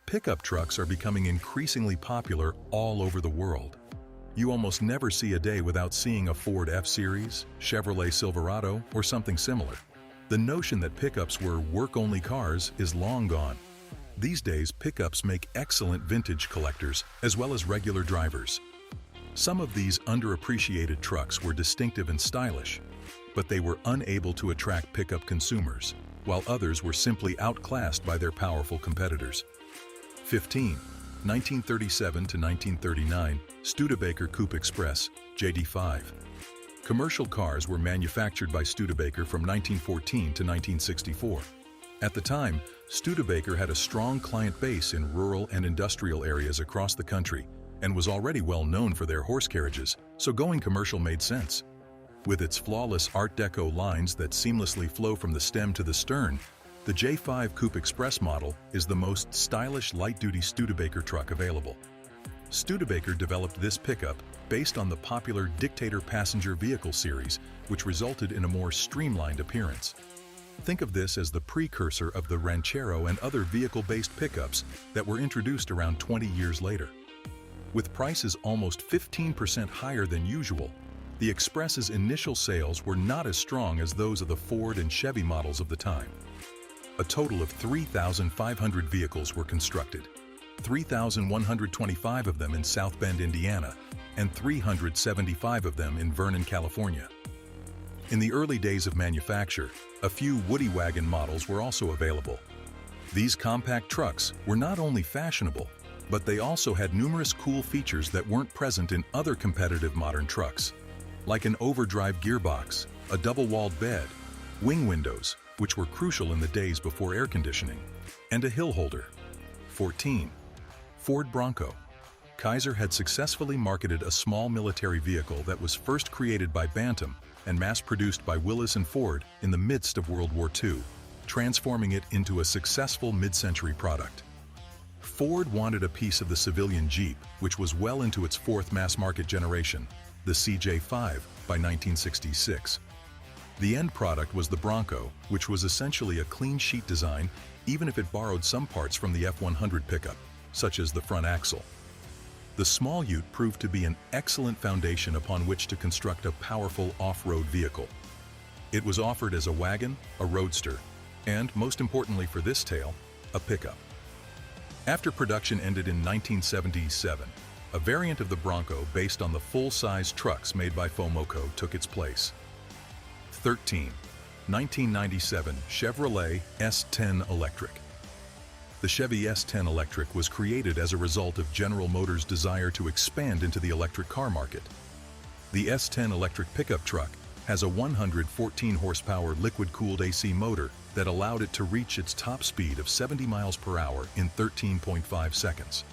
Pickup trucks are becoming increasingly popular all over the world. You almost never see a day without seeing a Ford F-Series, Chevrolet Silverado, or something similar. The notion that pickups were work-only cars is long gone. These days, pickups make excellent vintage collectors as well as regular drivers. Some of these underappreciated trucks were distinctive and stylish, but they were unable to attract pickup consumers, while others were simply outclassed by their powerful competitors. 15. 1937 to 1939 Studebaker Coupe Express, JD5. Commercial cars were manufactured by Studebaker from 1914 to 1964. At the time, Studebaker had a strong client base in rural and industrial areas across the country and was already well known for their horse carriages, so going commercial made sense. With its flawless Art Deco lines that seamlessly flow from the stem to the stern, the J5 Coupe Express model is the most stylish light-duty Studebaker truck available. Studebaker developed this pickup based on the popular Dictator passenger vehicle series, which resulted in a more streamlined appearance. Think of this as the precursor of the Ranchero and other vehicle-based pickups that were introduced around 20 years later. With prices almost 15% higher than usual, the Express's initial sales were not as strong as those of the Ford and Chevy models of the time. A total of 3,500 vehicles were constructed, 3,125 of them in South Bend, Indiana, and 375 of them in Vernon, California. In the early days of manufacture, a few Woody wagon models were also available. These compact trucks were not only fashionable, but they also had numerous cool features that weren't present in other competitive modern trucks, like an overdrive gearbox, a double-walled bed, wing windows, which were crucial in the days before air conditioning, and a hill holder. 14. Ford Bronco. Kaiser had successfully marketed a small military vehicle that was first created by Bantam and mass-produced by Willis and Ford in the midst of World War II, transforming it into a successful mid-century product. Ford wanted a piece of the civilian Jeep, which was well into its fourth mass-market generation, the CJ5, by 1966. The end product was the Bronco, which was essentially a clean sheet design, even if it borrowed some parts from the F-100 pickup, such as the front axle. The small ute proved to be an excellent foundation upon which to construct a powerful off-road vehicle. It was offered as a wagon, a roadster, and, most importantly for this tale, a pickup. After production ended in 1977, a variant of the Bronco based on the full-size trucks made by Fomoco took its place. 13. 1997 Chevrolet S10 Electric. The Chevy S10 Electric was created as a result of General Motors' desire to expand into the electric car market. The S10 electric pickup truck has a 114 horsepower liquid-cooled AC motor that allowed it to reach its top speed of 70 miles per hour in 13.5 seconds.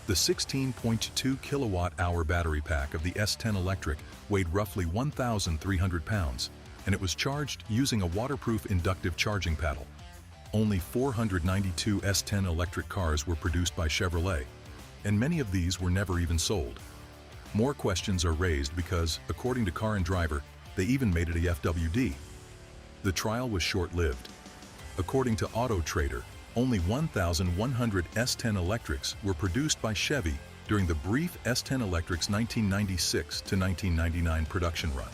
The 16.2 kilowatt-hour battery pack of the S10 Electric weighed roughly 1,300 pounds, and it was charged using a waterproof inductive charging paddle. Only 492 S10 electric cars were produced by Chevrolet, and many of these were never even sold. More questions are raised because, according to Car and Driver, they even made it a FWD. The trial was short-lived. According to Auto Trader, only 1,100 S10 Electrics were produced by Chevy during the brief S10 Electric's 1996 to 1999 production run.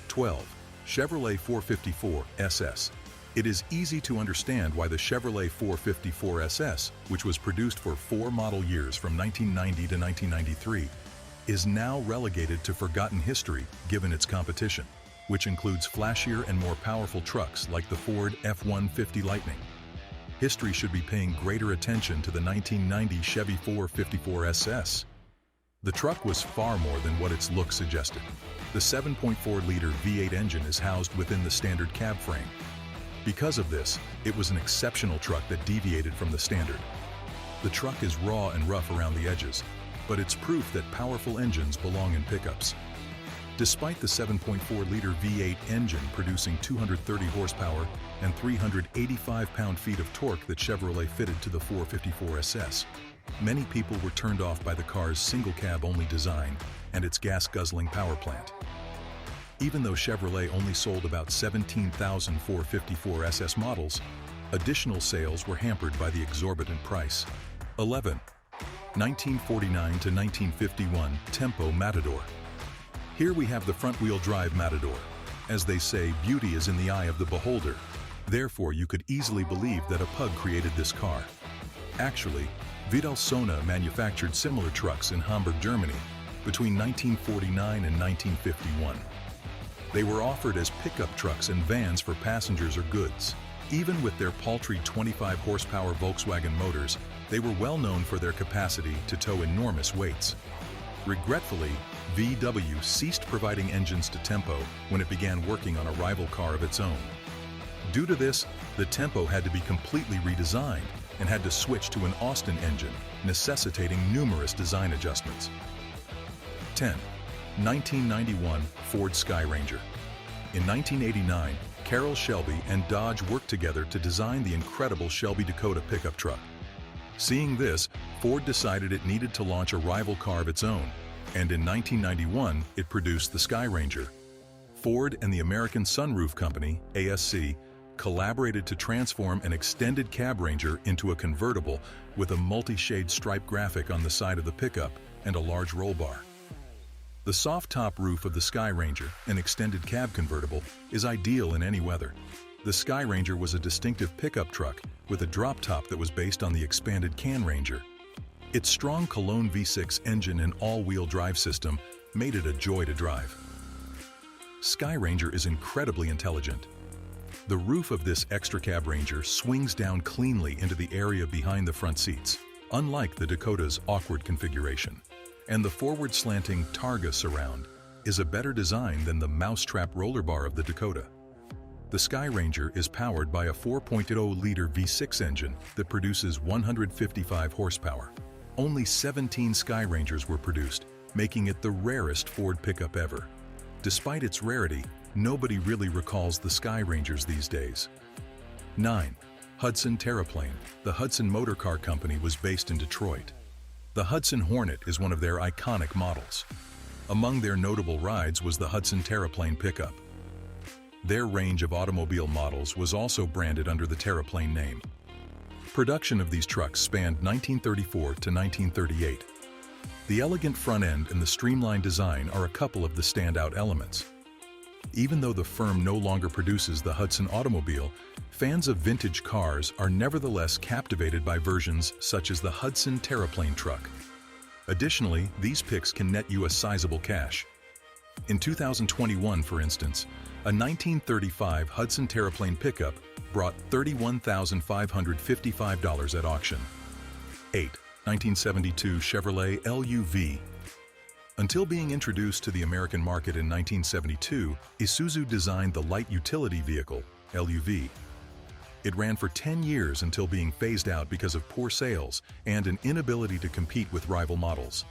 12. Chevrolet 454 SS. It is easy to understand why the Chevrolet 454 SS, which was produced for 4 model years from 1990 to 1993, is now relegated to forgotten history given its competition, which includes flashier and more powerful trucks like the Ford F-150 Lightning. History should be paying greater attention to the 1990 Chevy 454 SS. The truck was far more than what its look suggested. The 7.4-liter V8 engine is housed within the standard cab frame. Because of this, it was an exceptional truck that deviated from the standard. The truck is raw and rough around the edges, but it's proof that powerful engines belong in pickups. Despite the 7.4-liter V8 engine producing 230 horsepower and 385 pound-feet of torque that Chevrolet fitted to the 454 SS, many people were turned off by the car's single-cab-only design and its gas-guzzling power plant. Even though Chevrolet only sold about 17,000 454 SS models, additional sales were hampered by the exorbitant price. 11. 1949 to 1951 Tempo Matador. Here we have the front-wheel drive Matador. As they say, beauty is in the eye of the beholder. Therefore, you could easily believe that a pug created this car. Actually, Vidal Sona manufactured similar trucks in Hamburg, Germany, between 1949 and 1951. They were offered as pickup trucks and vans for passengers or goods. Even with their paltry 25 horsepower Volkswagen motors, they were well known for their capacity to tow enormous weights. Regretfully, VW ceased providing engines to Tempo when it began working on a rival car of its own. Due to this, the Tempo had to be completely redesigned and had to switch to an Austin engine, necessitating numerous design adjustments. 10. 1991 Ford Skyranger. In 1989, Carroll Shelby and Dodge worked together to design the incredible Shelby Dakota pickup truck. Seeing this, Ford decided it needed to launch a rival car of its own, and in 1991, it produced the Skyranger. Ford and the American Sunroof Company, ASC, collaborated to transform an extended cab Ranger into a convertible with a multi-shade stripe graphic on the side of the pickup and a large roll bar. The soft top roof of the Skyranger, an extended cab convertible, is ideal in any weather. The Skyranger was a distinctive pickup truck with a drop top that was based on the expanded Can Ranger. Its strong Cologne V6 engine and all-wheel drive system made it a joy to drive. Skyranger is incredibly intelligent. The roof of this extra cab Ranger swings down cleanly into the area behind the front seats, unlike the Dakota's awkward configuration. And the forward slanting Targa surround is a better design than the mousetrap roller bar of the Dakota. The Skyranger is powered by a 4.0-liter V6 engine that produces 155 horsepower. Only 17 Skyrangers were produced, making it the rarest Ford pickup ever. Despite its rarity, nobody really recalls the Skyrangers these days. 9. Hudson Terraplane. The Hudson Motor Car Company was based in Detroit. The Hudson Hornet is one of their iconic models. Among their notable rides was the Hudson Terraplane pickup. Their range of automobile models was also branded under the Terraplane name. Production of these trucks spanned 1934 to 1938. The elegant front end and the streamlined design are a couple of the standout elements. Even though the firm no longer produces the Hudson automobile, fans of vintage cars are nevertheless captivated by versions such as the Hudson Terraplane truck. Additionally, these picks can net you a sizable cash. In 2021, for instance, a 1935 Hudson Terraplane pickup brought $31,555 at auction. 8. 1972 Chevrolet LUV. Until being introduced to the American market in 1972, Isuzu designed the light utility vehicle, LUV. It ran for 10 years until being phased out because of poor sales and an inability to compete with rival models.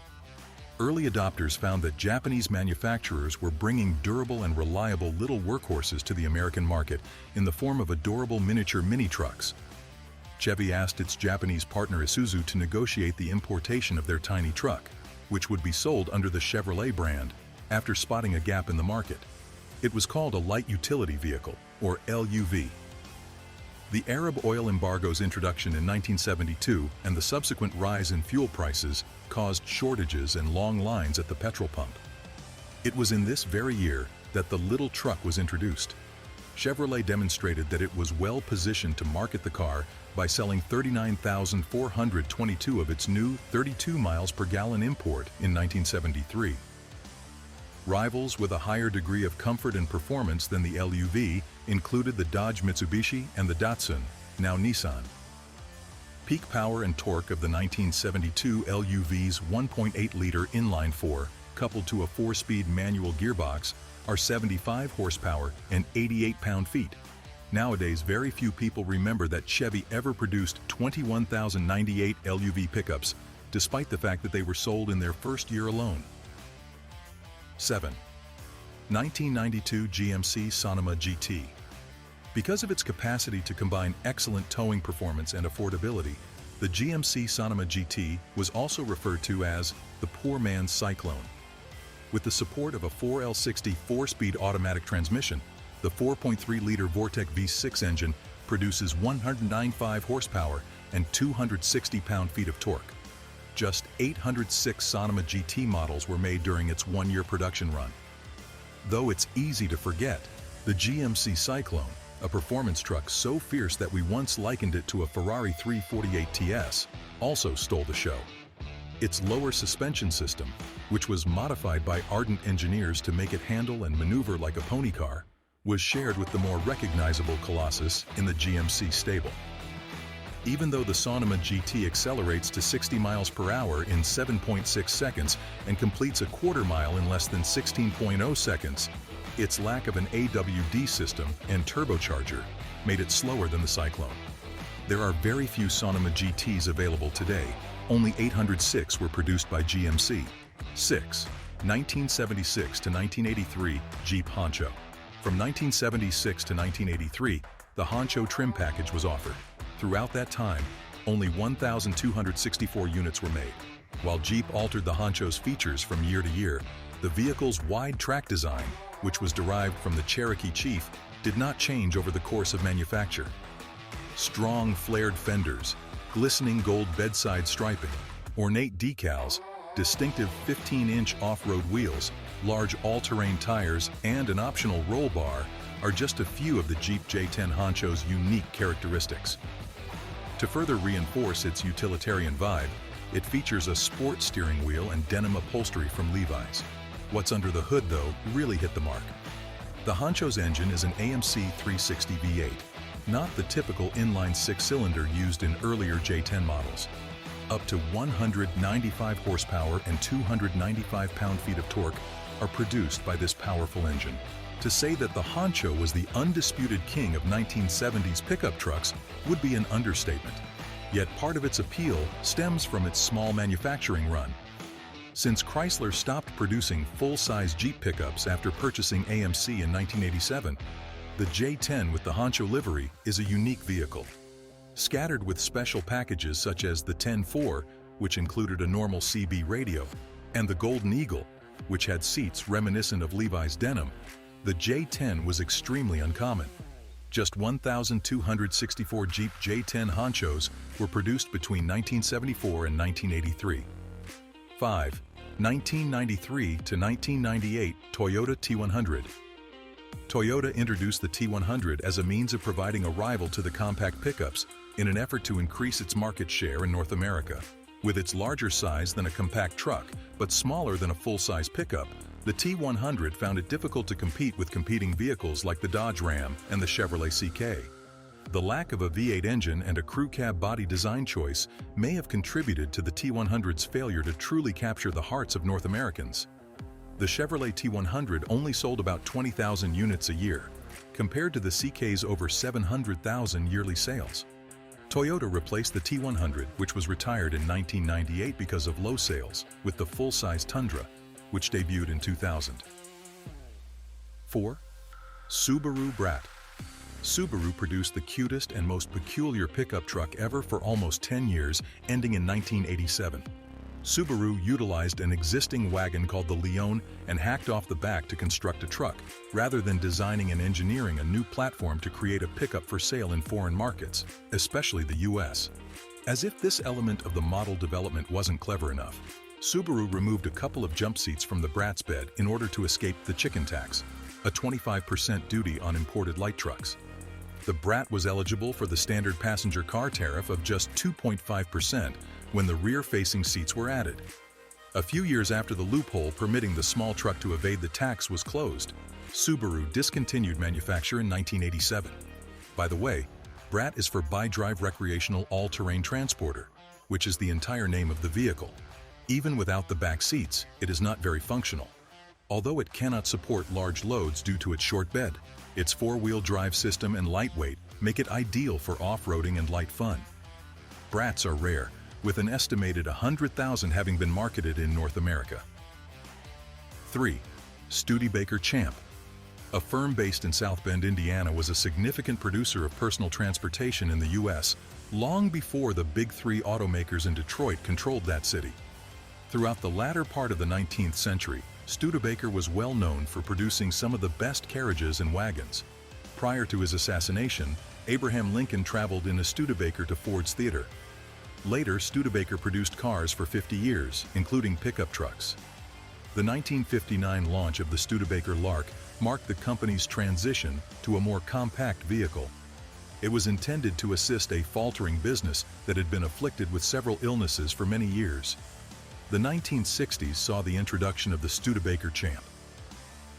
Early adopters found that Japanese manufacturers were bringing durable and reliable little workhorses to the American market in the form of adorable miniature mini-trucks. Chevy asked its Japanese partner Isuzu to negotiate the importation of their tiny truck, which would be sold under the Chevrolet brand, after spotting a gap in the market. It was called a light utility vehicle, or LUV. The Arab oil embargo's introduction in 1972 and the subsequent rise in fuel prices caused shortages and long lines at the petrol pump. It was in this very year that the little truck was introduced. Chevrolet demonstrated that it was well positioned to market the car by selling 39,422 of its new 32 miles per gallon import in 1973. Rivals with a higher degree of comfort and performance than the LUV included the Dodge Mitsubishi and the Datsun, now Nissan. Peak power and torque of the 1972 LUV's 1.8-liter inline-4, coupled to a 4-speed manual gearbox, are 75 horsepower and 88 pound-feet. Nowadays, very few people remember that Chevy ever produced 21,098 LUV pickups, despite the fact that they were sold in their first year alone. 7. 1992 GMC Sonoma GT. Because of its capacity to combine excellent towing performance and affordability, the GMC Sonoma GT was also referred to as the poor man's Cyclone. With the support of a 4L60 4-speed automatic transmission, the 4.3-liter Vortec V6 engine produces 195 horsepower and 260 pound-feet of torque. Just 806 Sonoma GT models were made during its one-year production run. Though it's easy to forget, the GMC Cyclone, a performance truck so fierce that we once likened it to a Ferrari 348 TS, also stole the show. Its lower suspension system, which was modified by ardent engineers to make it handle and maneuver like a pony car, was shared with the more recognizable Colossus in the GMC stable. Even though the Sonoma GT accelerates to 60 miles per hour in 7.6 seconds and completes a quarter mile in less than 16.0 seconds, its lack of an AWD system and turbocharger made it slower than the Cyclone. There are very few Sonoma GTs available today. Only 806 were produced by GMC. 6. 1976 to 1983 Jeep Honcho. From 1976 to 1983, the Honcho trim package was offered. Throughout that time, only 1,264 units were made. While Jeep altered the Honcho's features from year to year, the vehicle's wide track design, which was derived from the Cherokee Chief, did not change over the course of manufacture. Strong flared fenders, glistening gold bedside striping, ornate decals, distinctive 15-inch off-road wheels, large all-terrain tires, and an optional roll bar are just a few of the Jeep J10 Honcho's unique characteristics. To further reinforce its utilitarian vibe, it features a sport steering wheel and denim upholstery from Levi's. What's under the hood, though, really hit the mark. The Honcho's engine is an AMC 360 V8, not the typical inline six-cylinder used in earlier J10 models. Up to 195 horsepower and 295 pound-feet of torque are produced by this powerful engine. To say that the Honcho was the undisputed king of 1970s pickup trucks would be an understatement. Yet part of its appeal stems from its small manufacturing run. Since Chrysler stopped producing full-size Jeep pickups after purchasing AMC in 1987, the J10 with the Honcho livery is a unique vehicle. Scattered with special packages such as the 10-4, which included a normal CB radio, and the Golden Eagle, which had seats reminiscent of Levi's denim, the J10 was extremely uncommon. Just 1,264 Jeep J10 Honchos were produced between 1974 and 1983. 5. 1993 to 1998 Toyota T100. Toyota introduced the T100 as a means of providing a rival to the compact pickups in an effort to increase its market share in North America. With its larger size than a compact truck, but smaller than a full-size pickup, the T100 found it difficult to compete with competing vehicles like the Dodge Ram and the Chevrolet CK. The lack of a V8 engine and a crew cab body design choice may have contributed to the T100's failure to truly capture the hearts of North Americans. The Chevrolet T100 only sold about 20,000 units a year, compared to the CK's over 700,000 yearly sales. Toyota replaced the T100, which was retired in 1998 because of low sales, with the full-size Tundra, which debuted in 2000. 4. Subaru Brat. Subaru produced the cutest and most peculiar pickup truck ever for almost 10 years, ending in 1987. Subaru utilized an existing wagon called the Leon and hacked off the back to construct a truck, rather than designing and engineering a new platform to create a pickup for sale in foreign markets, especially the US. As if this element of the model development wasn't clever enough, Subaru removed a couple of jump seats from the Brat's bed in order to escape the chicken tax, a 25% duty on imported light trucks. The Brat was eligible for the standard passenger car tariff of just 2.5% when the rear-facing seats were added. A few years after the loophole permitting the small truck to evade the tax was closed, Subaru discontinued manufacture in 1987. By the way, Brat is for Bi-Drive Recreational All-Terrain Transporter, which is the entire name of the vehicle. Even without the back seats, it is not very functional. Although it cannot support large loads due to its short bed, its four-wheel drive system and lightweight make it ideal for off-roading and light fun. Brats are rare, with an estimated 100,000 having been marketed in North America. 3. Studebaker Champ. A firm based in South Bend, Indiana, was a significant producer of personal transportation in the U.S. long before the big three automakers in Detroit controlled that city. Throughout the latter part of the 19th century, Studebaker was well known for producing some of the best carriages and wagons. Prior to his assassination, Abraham Lincoln traveled in a Studebaker to Ford's Theater. Later, Studebaker produced cars for 50 years, including pickup trucks. The 1959 launch of the Studebaker Lark marked the company's transition to a more compact vehicle. It was intended to assist a faltering business that had been afflicted with several illnesses for many years. The 1960s saw the introduction of the Studebaker Champ.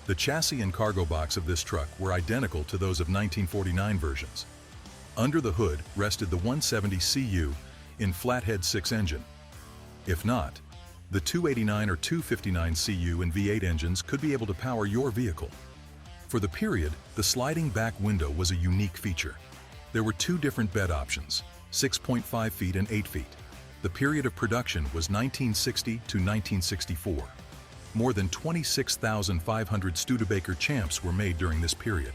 The chassis and cargo box of this truck were identical to those of 1949 versions. Under the hood rested the 170 CU in flathead 6 engine. If not, the 289 or 259 CU and V8 engines could be able to power your vehicle. For the period, the sliding back window was a unique feature. There were 2 different bed options, 6.5 feet and 8 feet. The period of production was 1960 to 1964. More than 26,500 Studebaker Champs were made during this period.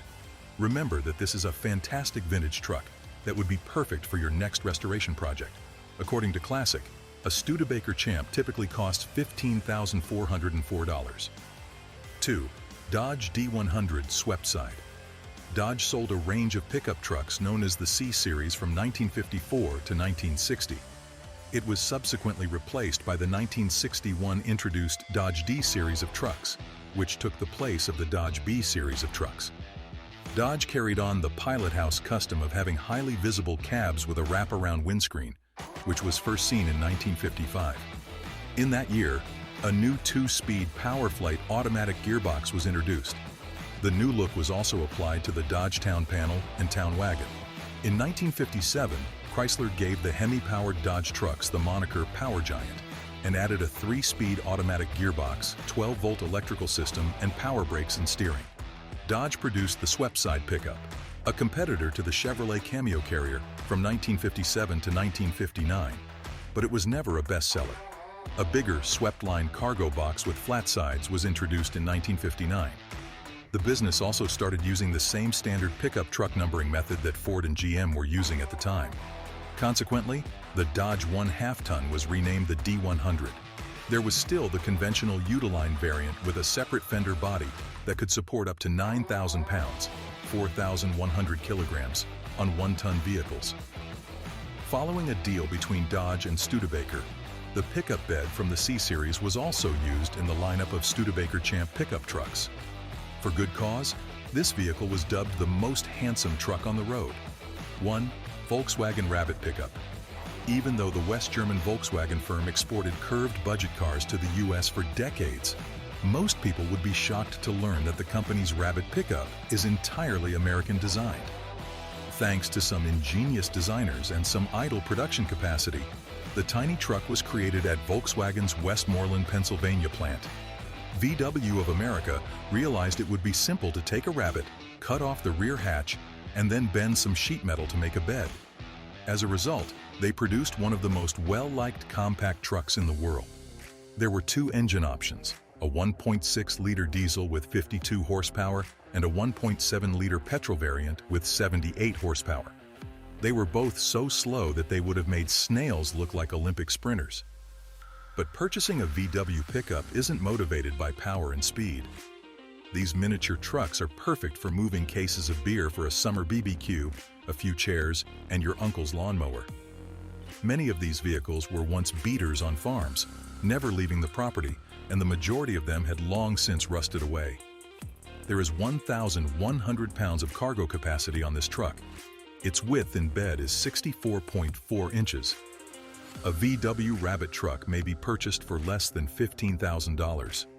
Remember that this is a fantastic vintage truck that would be perfect for your next restoration project. According to Classic, a Studebaker Champ typically costs $15,404. 2. Dodge D100 Swept Side. Dodge sold a range of pickup trucks known as the C-Series from 1954 to 1960. It was subsequently replaced by the 1961 introduced Dodge D-Series of trucks, which took the place of the Dodge B-Series of trucks. Dodge carried on the Pilot House custom of having highly visible cabs with a wraparound windscreen, which was first seen in 1955. In that year, a new 2-speed PowerFlight automatic gearbox was introduced. The new look was also applied to the Dodge Town Panel and Town Wagon. In 1957, Chrysler gave the Hemi-powered Dodge trucks the moniker Power Giant and added a 3-speed automatic gearbox, 12-volt electrical system, and power brakes and steering. Dodge produced the Swept Side pickup, a competitor to the Chevrolet Cameo Carrier from 1957 to 1959, but it was never a bestseller. A bigger swept-line cargo box with flat sides was introduced in 1959. The business also started using the same standard pickup truck numbering method that Ford and GM were using at the time. Consequently, the Dodge 1/2 ton was renamed the D100. There was still the conventional Utility variant with a separate fender body that could support up to 9,000 pounds, 4,100 kilograms, on 1-ton vehicles. Following a deal between Dodge and Studebaker, the pickup bed from the C-Series was also used in the lineup of Studebaker Champ pickup trucks. For good cause, this vehicle was dubbed the most handsome truck on the road. 1. Volkswagen Rabbit Pickup. Even though the West German Volkswagen firm exported curved budget cars to the US for decades, most people would be shocked to learn that the company's Rabbit pickup is entirely American designed. Thanks to some ingenious designers and some idle production capacity, the tiny truck was created at Volkswagen's Westmoreland, Pennsylvania plant. VW of America realized it would be simple to take a Rabbit, cut off the rear hatch, and then bend some sheet metal to make a bed. As a result, they produced one of the most well-liked compact trucks in the world. There were 2 engine options, a 1.6-liter diesel with 52 horsepower and a 1.7-liter petrol variant with 78 horsepower. They were both so slow that they would have made snails look like Olympic sprinters. But purchasing a VW pickup isn't motivated by power and speed. These miniature trucks are perfect for moving cases of beer for a summer BBQ, a few chairs, and your uncle's lawnmower. Many of these vehicles were once beaters on farms, never leaving the property, and the majority of them had long since rusted away. There is 1,100 pounds of cargo capacity on this truck. Its width in bed is 64.4 inches. A VW Rabbit truck may be purchased for less than $15,000.